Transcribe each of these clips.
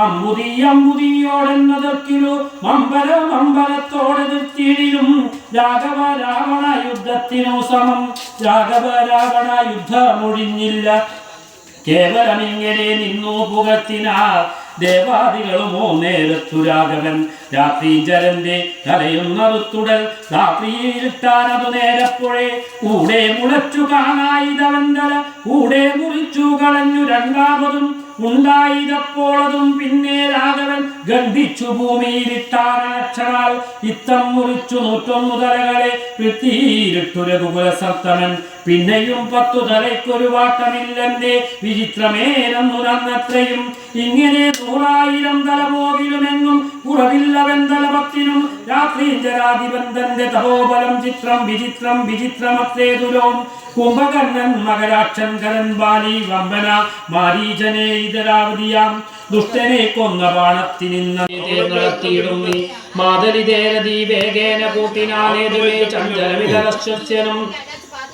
അമ്പുതി അമ്പുതിയോടെന്നതൊക്കിലു മമ്പലത്തോടെ നിർത്തിയിടും രാഘവ രാവണ യുദ്ധത്തിനു സമം. രാഘവ രാവണ യുദ്ധമൊഴിഞ്ഞില്ല, കേവലമിങ്ങനെ നിന്നു പുകത്തിനാർ ദേവാദികളുമോ നേരത്തു. രാഘവൻ രാത്രീജലന്റെ കലയുന്നറുത്തുടൽ രാത്രിയിലിട്ടാനതു നേരപ്പോഴേ ഊടെ മുളച്ചു കാണായിതവന്തല ഊടെ മുറിച്ചു കളഞ്ഞു രണ്ടാമതും ഉണ്ടായതപ്പോളതും. പിന്നെ രാഘവൻ ഗന്ധിച്ചു ഭൂമിയിലിട്ടാനക്ഷരാൽ ഇത്തം മുറിച്ചു 101 തലകളെ വൃത്തിയിലിട്ടു രഘുകുല സപ്തമൻ. പിന്നെയും 10 തലയ്ക്കൊരു വാട്ടമില്ലെന്റെ വിചിത്രമേനെന്നു നന്നത്രയും. ഇങ്ങനെ 100,000 തല പോകിലുമെങ്ങും കുറവില്ലവൻ തലപത്തിനും. രാത്രീജരാധിപന്തന്റെ തപോബലം ചിത്രം വിചിത്രം വിചിത്രമത്രേതുലോം. കുംഭകർണൻ മകരാക്ഷൻ കരൻ ബാലി വമ്പന മാരീചനെ ഇതരാവതിയാം ദുഷ്ടനെ കൊന്ന ബാണത്തിനിന്നീടും നീ മാതലിതേരതി വേഗേന കൂട്ടിനാലേതുവേ ചഞ്ചലമിതശ്വസ്യനും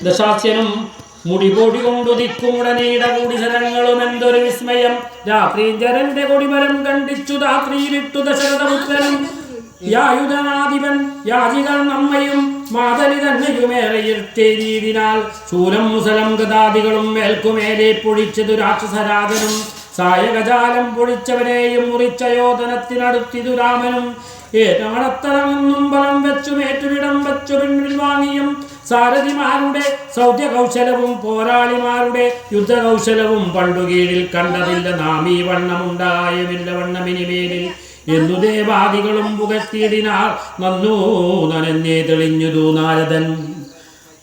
ദശാസ്യനും മുടിപൊടി കൊണ്ടു ദിക്കുമുടനീട കൂടി ശരങ്ങളും എന്തൊരു വിസ്മയം. രാത്രീജരന്റെ കൊടിമരം കണ്ടിച്ചു രാത്രിയിലിട്ടു ദശരഥപുത്രനും. യായുധനാധിപൻ യാജികൾ നമ്മയും മാതലി തന്നെയുമേറെയിരുത്തേരിയിടിനാൽ ശൂലം മുസലം ഗതാദികളും മേൽക്കുമേലെ പൊഴിച്ചതു രാക്ഷസരാജനും. സായകജാലം പൊഴിച്ചവനെയും മുറിച്ച യോധനത്തിനടുത്തിതു രാമനും. ഏറ്റാണത്തരമെന്നും ബലം വെച്ചുമേറ്റുവിടം വെച്ചു പിൻവാങ്ങിയും സാരഥിമാരുടെ സൗദ്യകൗശലവും പോരാളിമാരുടെ യുദ്ധകൗശലവും പണ്ടുകീഴിൽ കണ്ടതില്ല നാം ഈ വണ്ണമുണ്ടായുമില്ല വണ്ണമിനിമേലിൽ എന്നു ദേവാദികളും പുകഴ്ത്തിയിടിനാർ. നന്നു നനഞ്ഞേ തെളിഞ്ഞുതു നാരദൻ.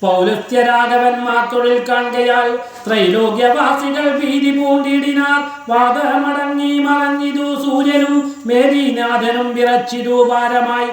പൗലസ്ത്യരാഘവന്മാർ തൊഴിൽ കാണുകയാൽ ത്രൈലോക്യവാസികൾ ഭീതി പൂണ്ടിടിനാർ. വാദമടങ്ങി മറഞ്ഞിതു സൂര്യനും മേരീനാഥനും വിറച്ചിതു ഭാരമായി.